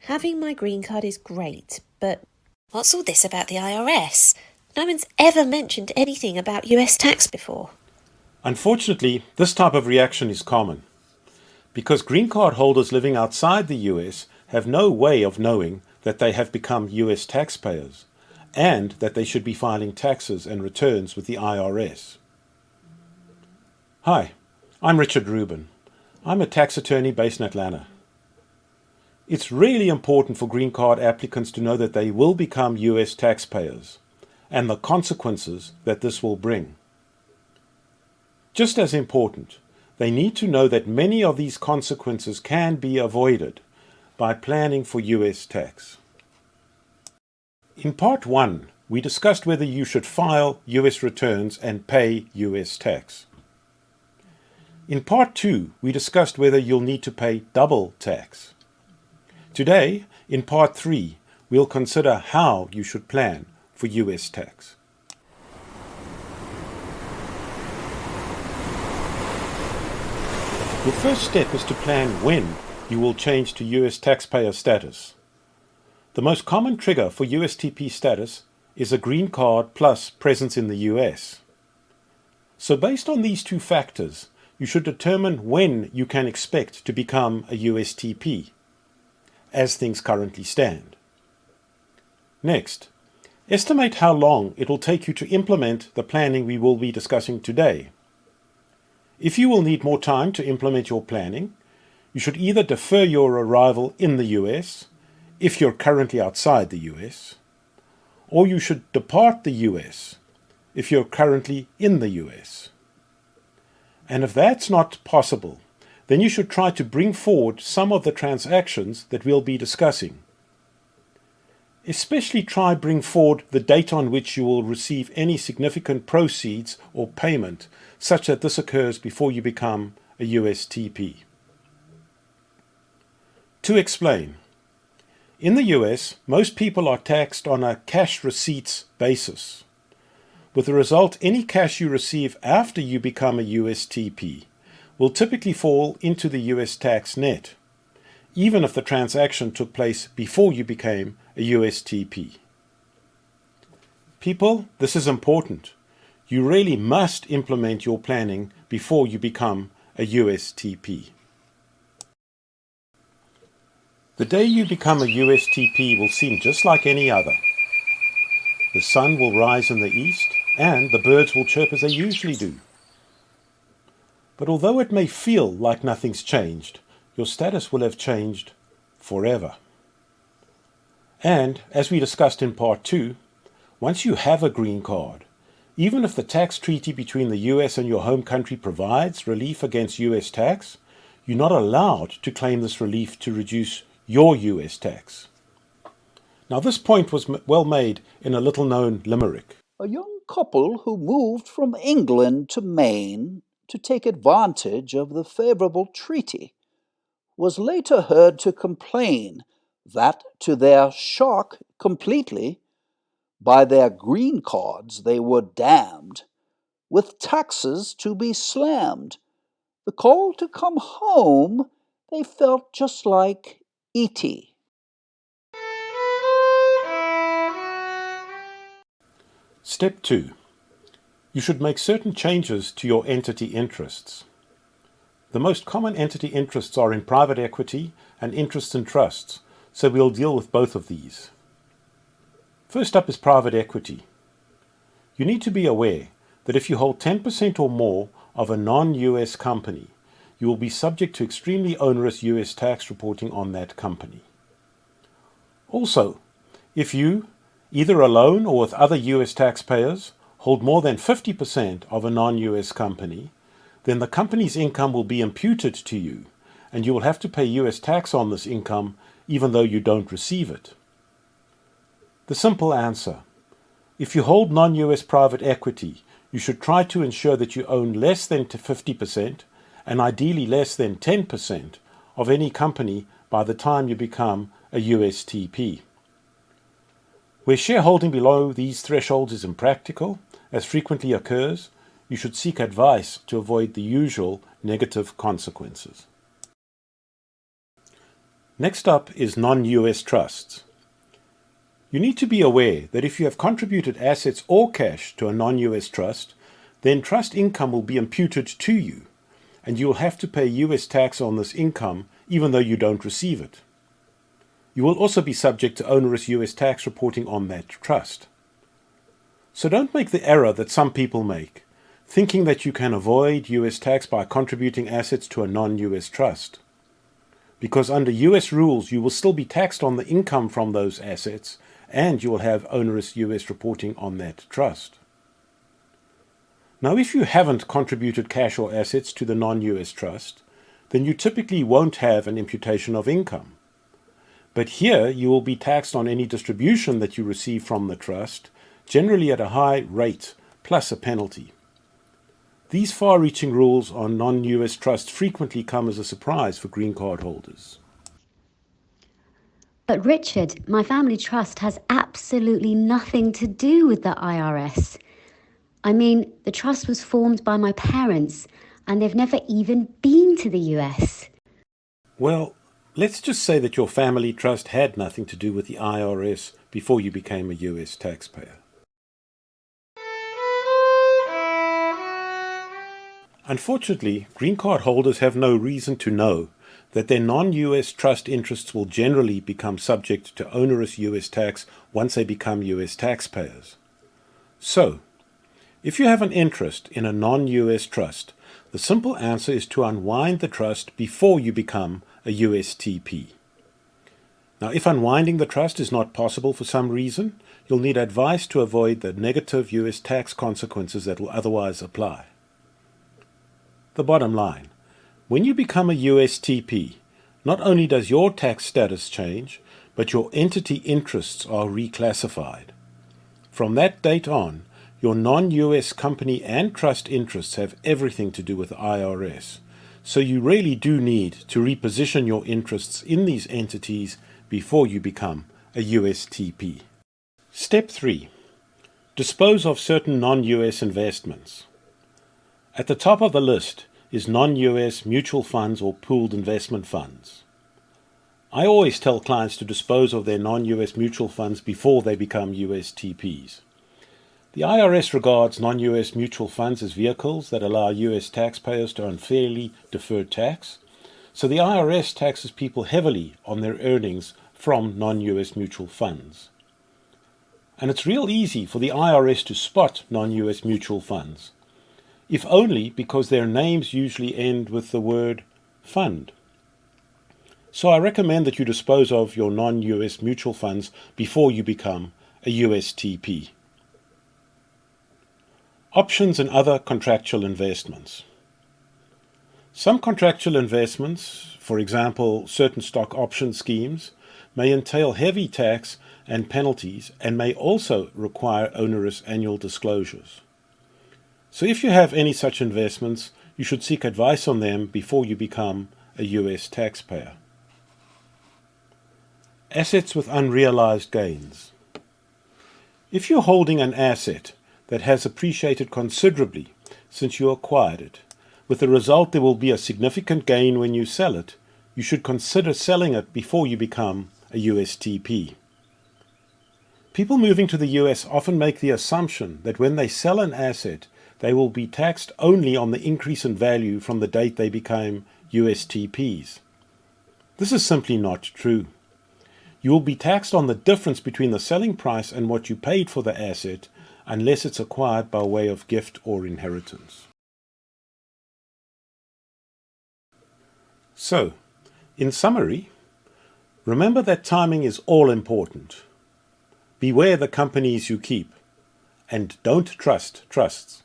Having my green card is great, but what's all this about the IRS? No one's ever mentioned anything about US tax before. Unfortunately, this type of reaction is common because green card holders living outside the US have no way of knowing that they have become US taxpayers and that they should be filing taxes and returns with the IRS. Hi, I'm Richard Rubin. I'm a tax attorney based in Atlanta. It's really important for green card applicants to know that they will become US taxpayers and the consequences that this will bring. Just as important, they need to know that many of these consequences can be avoided by planning for US tax. In Part 1, we discussed whether you should file US returns and pay US tax. In Part 2, we discussed whether you'll need to pay double tax. Today, in Part 3, we'll consider how you should plan for US tax. Your first step is to plan when you will change to US taxpayer status. The most common trigger for USTP status is a green card plus presence in the US. So based on these two factors, you should determine when you can expect to become a USTP, as things currently stand. Next, estimate how long it will take you to implement the planning we will be discussing today. If you will need more time to implement your planning, you should either defer your arrival in the US, if you're currently outside the US, or you should depart the US, if you're currently in the US. And if that's not possible, then you should try to bring forward some of the transactions that we'll be discussing. Especially try bring forward the date on which you will receive any significant proceeds or payment, such that this occurs before you become a USTP. To explain, in the US, most people are taxed on a cash receipts basis. With the result, any cash you receive after you become a USTP will typically fall into the US tax net, even if the transaction took place before you became a USTP. People, this is important. You really must implement your planning before you become a USTP. The day you become a USTP will seem just like any other. The sun will rise in the east, and the birds will chirp as they usually do. But although it may feel like nothing's changed, your status will have changed forever. And, as we discussed in Part 2, once you have a green card, even if the tax treaty between the US and your home country provides relief against US tax, you're not allowed to claim this relief to reduce your US tax. Now, this point was well made in a little-known limerick. A young couple who moved from England to Maine to take advantage of the favorable treaty was later heard to complain that, to their shock completely, by their green cards they were damned, with taxes to be slammed. The call to come home they felt just like E.T. Step 2. You should make certain changes to your entity interests. The most common entity interests are in private equity and interests in trusts, so we'll deal with both of these. First up is private equity. You need to be aware that if you hold 10% or more of a non-US company, you will be subject to extremely onerous US tax reporting on that company. Also, if you, either alone or with other US taxpayers, hold more than 50% of a non-US company, then the company's income will be imputed to you, and you will have to pay US tax on this income even though you don't receive it. The simple answer: if you hold non-US private equity, you should try to ensure that you own less than 50% and ideally less than 10% of any company by the time you become a USTP. Where shareholding below these thresholds is impractical, as frequently occurs, you should seek advice to avoid the usual negative consequences. Next up is non-US trusts. You need to be aware that if you have contributed assets or cash to a non-US trust, then trust income will be imputed to you, and you will have to pay US tax on this income even though you don't receive it. You will also be subject to onerous US tax reporting on that trust. So don't make the error that some people make, thinking that you can avoid US tax by contributing assets to a non-US trust. Because under US rules, you will still be taxed on the income from those assets, and you will have onerous US reporting on that trust. Now, if you haven't contributed cash or assets to the non-US trust, then you typically won't have an imputation of income. But here you will be taxed on any distribution that you receive from the trust, generally at a high rate, plus a penalty. These far-reaching rules on non-US trusts frequently come as a surprise for green card holders. But Richard, my family trust has absolutely nothing to do with the IRS. I mean, the trust was formed by my parents, and they've never even been to the US. Well, let's just say that your family trust had nothing to do with the IRS before you became a US taxpayer. Unfortunately, green card holders have no reason to know that their non-US trust interests will generally become subject to onerous US tax once they become US taxpayers. So, if you have an interest in a non-US trust, the simple answer is to unwind the trust before you become a USTP. Now, if unwinding the trust is not possible for some reason, you'll need advice to avoid the negative US tax consequences that will otherwise apply. The bottom line: when you become a USTP, not only does your tax status change, but your entity interests are reclassified. From that date on, your non-US company and trust interests have everything to do with the IRS, so you really do need to reposition your interests in these entities before you become a USTP. Step 3. Dispose of certain non-US investments. At the top of the list is non-US mutual funds or pooled investment funds. I always tell clients to dispose of their non-US mutual funds before they become USTPs. The IRS regards non-US mutual funds as vehicles that allow US taxpayers to unfairly defer tax, so the IRS taxes people heavily on their earnings from non-US mutual funds. And it's real easy for the IRS to spot non-US mutual funds, if only because their names usually end with the word fund. So I recommend that you dispose of your non-US mutual funds before you become a USTP. Options and other contractual investments. Some contractual investments, for example certain stock option schemes, may entail heavy tax and penalties and may also require onerous annual disclosures. So if you have any such investments, you should seek advice on them before you become a US taxpayer. Assets with unrealized gains. If you're holding an asset that has appreciated considerably since you acquired it, with the result there will be a significant gain when you sell it, you should consider selling it before you become a USTP. People moving to the US often make the assumption that when they sell an asset, they will be taxed only on the increase in value from the date they became USTPs. This is simply not true. You will be taxed on the difference between the selling price and what you paid for the asset, unless it's acquired by way of gift or inheritance. So, in summary, remember that timing is all important. Beware the companies you keep, and don't trust trusts.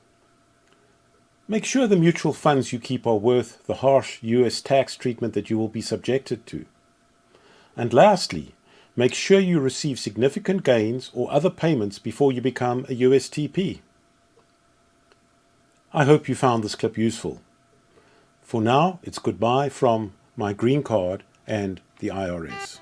Make sure the mutual funds you keep are worth the harsh US tax treatment that you will be subjected to. And lastly, make sure you receive significant gains or other payments before you become a USTP. I hope you found this clip useful. For now, it's goodbye from my green card and the IRS.